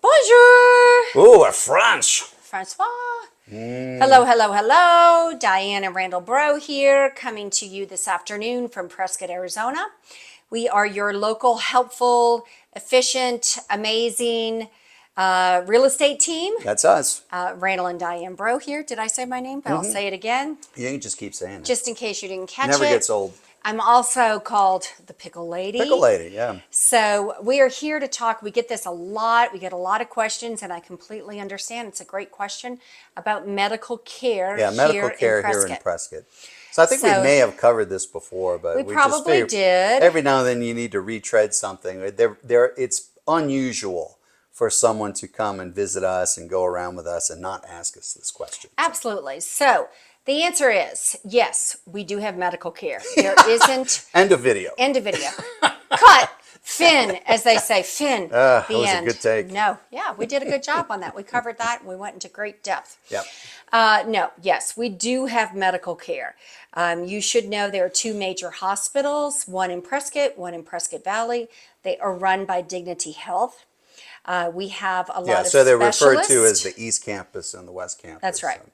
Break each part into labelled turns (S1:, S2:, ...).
S1: Bonjour!
S2: Ooh, a French.
S1: Francois. Hello, hello, hello. Diane and Randall Breaux here, coming to you this afternoon from Prescott, Arizona. We are your local, helpful, efficient, amazing real estate team.
S2: That's us.
S1: Randall and Diane Breaux here. Did I say my name? But I'll say it again,
S2: Yeah, you just keep saying it.
S1: just in case you didn't catch
S2: Never
S1: it.
S2: gets old.
S1: I'm also called the Pickle Lady.
S2: Pickle Lady, yeah.
S1: So we are here to talk. We get this a lot. We get a lot of questions, and I completely understand. It's a great question about medical care
S2: Yeah, medical care here in Prescott. So I think we may have covered this before, but
S1: we
S2: we
S1: probably
S2: just figured
S1: did.
S2: every now and then you need to retread something. It's unusual for someone to come and visit us and go around with us and not ask us this question.
S1: Absolutely. So the answer is yes, we do have medical care. There isn't.
S2: End of video.
S1: End of video. Cut. Fin, as they say. Fin.
S2: That
S1: the
S2: was
S1: end.
S2: a good take.
S1: No. Yeah, we did a good job on that. We covered that and we went into great depth.
S2: Yep.
S1: No, yes, we do have medical care. You should know there are two major hospitals, one in Prescott, one in Prescott Valley. They are run by Dignity Health. We have a lot of
S2: so they're
S1: specialists.
S2: referred to as the East Campus and the West Campus.
S1: That's right.
S2: So.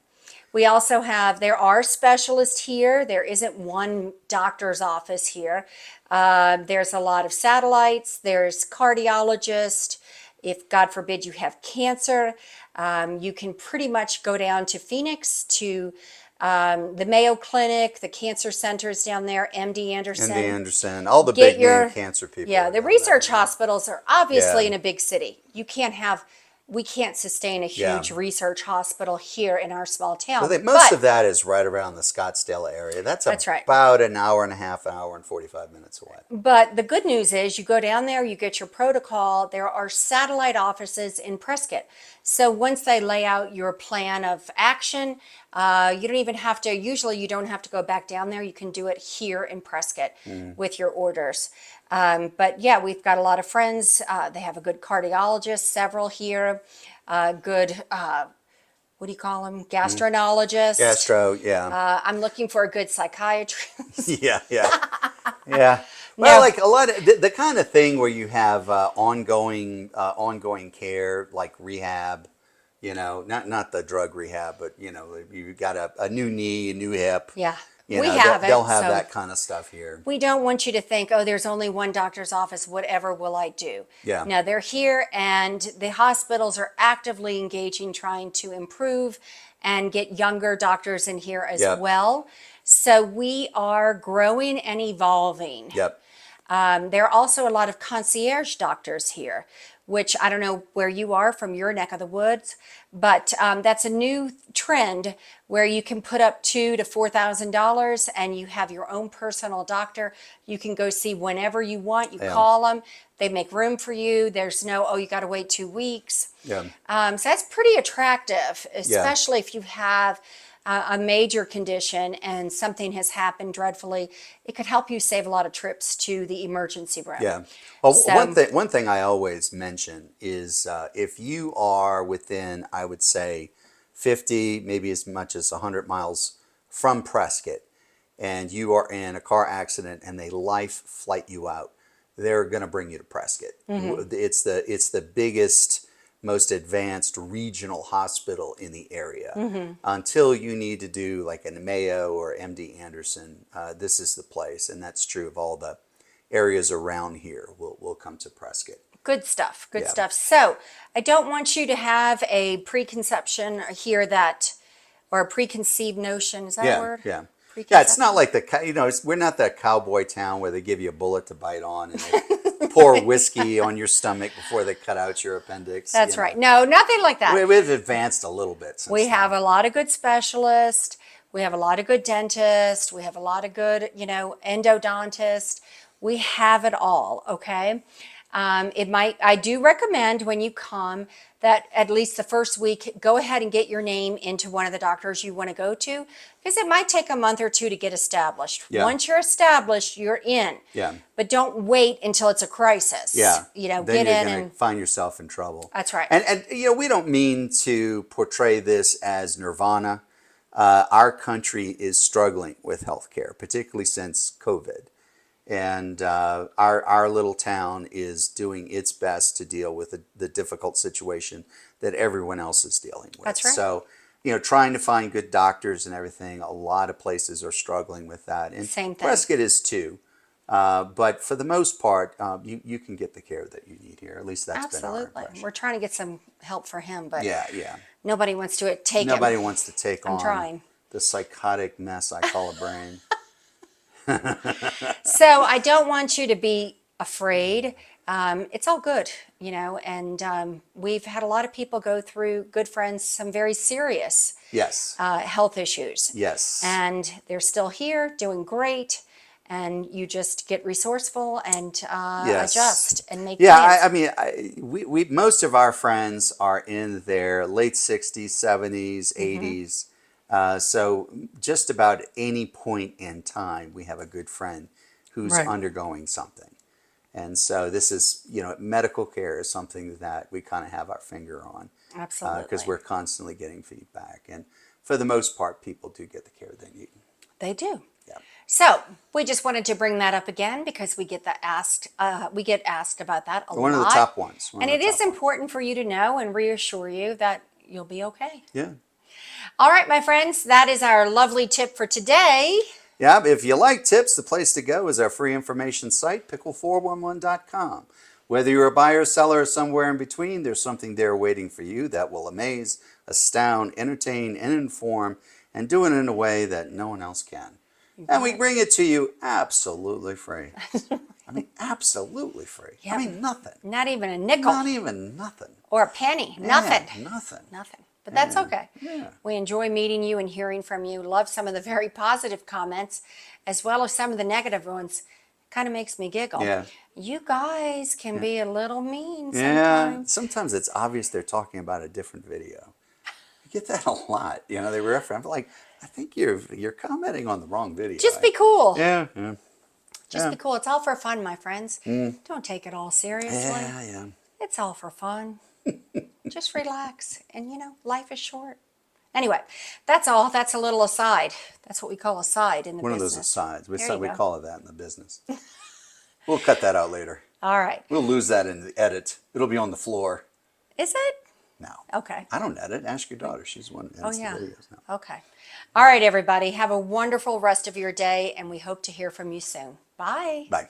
S1: We also have, there are specialists here. There isn't one doctor's office here. There's a lot of satellites. There's cardiologists. If, God forbid, you have cancer, you can pretty much go down to Phoenix, to the Mayo Clinic, the cancer centers down there, MD Anderson.
S2: MD Anderson, all the big name cancer people.
S1: Yeah, the research hospitals are obviously in a big city. We can't sustain a huge research hospital here in our small town.
S2: Well, most of that is right around the Scottsdale area. That's
S1: right.
S2: About an hour and a half, an hour and 45 minutes away.
S1: But the good news is you go down there, you get your protocol. There are satellite offices in Prescott. So once they lay out your plan of action, you don't even have to, usually you don't have to go back down there. You can do it here in Prescott with your orders. But yeah, we've got a lot of friends. They have a good cardiologist, several here, good, what do you call them? Gastroenterologist.
S2: Gastro, yeah.
S1: I'm looking for a good psychiatrist.
S2: Yeah. Well, like a lot of the kind of thing where you have ongoing care, like rehab, not the drug rehab, but you got a new knee, a new hip.
S1: Yeah.
S2: They'll have that kind of stuff here.
S1: We don't want you to think, oh, there's only one doctor's office, whatever will I do?
S2: Yeah.
S1: No, they're here, and the hospitals are actively engaging, trying to improve and get younger doctors in here as well. So we are growing and evolving.
S2: Yep.
S1: There are also a lot of concierge doctors here, which I don't know where you are from your neck of the woods, but that's a new trend where you can put up $2,000 to $4,000 and you have your own personal doctor. You can go see whenever you want. You call them, they make room for you. There's no, you got to wait 2 weeks.
S2: Yeah.
S1: So that's pretty attractive, especially if you have a major condition and something has happened dreadfully. It could help you save a lot of trips to the emergency room.
S2: Yeah. Well, one thing I always mention is if you are within, I would say, 50, maybe as much as 100 miles from Prescott, and you are in a car accident and they life flight you out, they're going to bring you to Prescott. It's the biggest, most advanced regional hospital in the area. Until you need to do like a Mayo or MD Anderson, this is the place, and that's true of all the areas around here. We'll come to Prescott. Good stuff.
S1: So I don't want you to have a preconception here or a preconceived notion. Is that a word?
S2: Yeah. Yeah, it's not like we're not that cowboy town where they give you a bullet to bite on and they pour whiskey on your stomach before they cut out your appendix.
S1: That's right. No, nothing like that.
S2: We've advanced a little bit since
S1: we
S2: then.
S1: have a lot of good specialists. We have a lot of good dentists. We have a lot of good, endodontists. We have it all, okay? I do recommend when you come that at least the first week, go ahead and get your name into one of the doctors you want to go to, because it might take a month or two to get established.
S2: Yeah.
S1: Once you're established, you're in.
S2: Yeah.
S1: But don't wait until it's a crisis.
S2: Yeah.
S1: Then
S2: get in and find yourself in trouble.
S1: That's right.
S2: And we don't mean to portray this as nirvana. Our country is struggling with healthcare, particularly since COVID. And our little town is doing its best to deal with the difficult situation that everyone else is dealing with.
S1: That's right.
S2: So, trying to find good doctors and everything, a lot of places are struggling with that. And
S1: Same thing.
S2: Prescott is too. But for the most part, you can get the care that you need here. At least that's been our
S1: Absolutely.
S2: impression.
S1: We're trying to get some help for him, but
S2: Yeah, yeah.
S1: nobody wants to take
S2: Nobody
S1: him.
S2: wants to take
S1: I'm
S2: on
S1: trying.
S2: the psychotic mess I call a brain.
S1: So I don't want you to be afraid. It's all good, and we've had a lot of people go through, good friends, some very serious
S2: Yes.
S1: health issues.
S2: Yes.
S1: And they're still here doing great. And you just get resourceful and
S2: Yes.
S1: adjust and make
S2: Yeah,
S1: plans.
S2: I mean, we most of our friends are in their late 60s, 70s, 80s. So just about any point in time, we have a good friend who's
S1: Right.
S2: undergoing something. And so this is, medical care is something that we kind of have our finger on.
S1: Absolutely.
S2: Because we're constantly getting feedback. And for the most part, people do get the care they need.
S1: They do.
S2: Yeah.
S1: So we just wanted to bring that up again because we get asked about that a lot.
S2: One of the top ones.
S1: And it is important for you to know and reassure you that you'll be okay.
S2: Yeah.
S1: All right, my friends, that is our lovely tip for today.
S2: Yeah, if you like tips, the place to go is our free information site, pickle411.com. Whether you're a buyer, seller, or somewhere in between, there's something there waiting for you that will amaze, astound, entertain, and inform, and do it in a way that no one else can. And we bring it to you absolutely free. I mean, absolutely free.
S1: Yep.
S2: I mean, nothing.
S1: Not even a nickel.
S2: Not even nothing.
S1: Or a penny. Nothing.
S2: Yeah, nothing.
S1: Nothing. But that's okay.
S2: Yeah.
S1: We enjoy meeting you and hearing from you. Love some of the very positive comments as well as some of the negative ones. Kind of makes me giggle.
S2: Yeah.
S1: You guys can be a little mean
S2: Yeah,
S1: sometimes.
S2: sometimes it's obvious they're talking about a different video. You get that a lot. They reference. I'm like, I think you're commenting on the wrong video.
S1: Just be cool.
S2: Yeah, yeah.
S1: Just be cool. It's all for fun, my friends. Don't take it all seriously.
S2: Yeah, yeah.
S1: It's all for fun. Just relax. And, life is short. Anyway, that's all. That's a little aside. That's what we call aside in the
S2: One
S1: business.
S2: of those asides. We
S1: There you go.
S2: call it that in the business. We'll cut that out later.
S1: All right.
S2: We'll lose that in the edit. It'll be on the floor.
S1: Is it?
S2: No.
S1: Okay.
S2: I don't edit. Ask your daughter. She's the one that edits
S1: Oh, yeah.
S2: the videos now.
S1: Okay. All right, everybody. Have a wonderful rest of your day, and we hope to hear from you soon. Bye.
S2: Bye.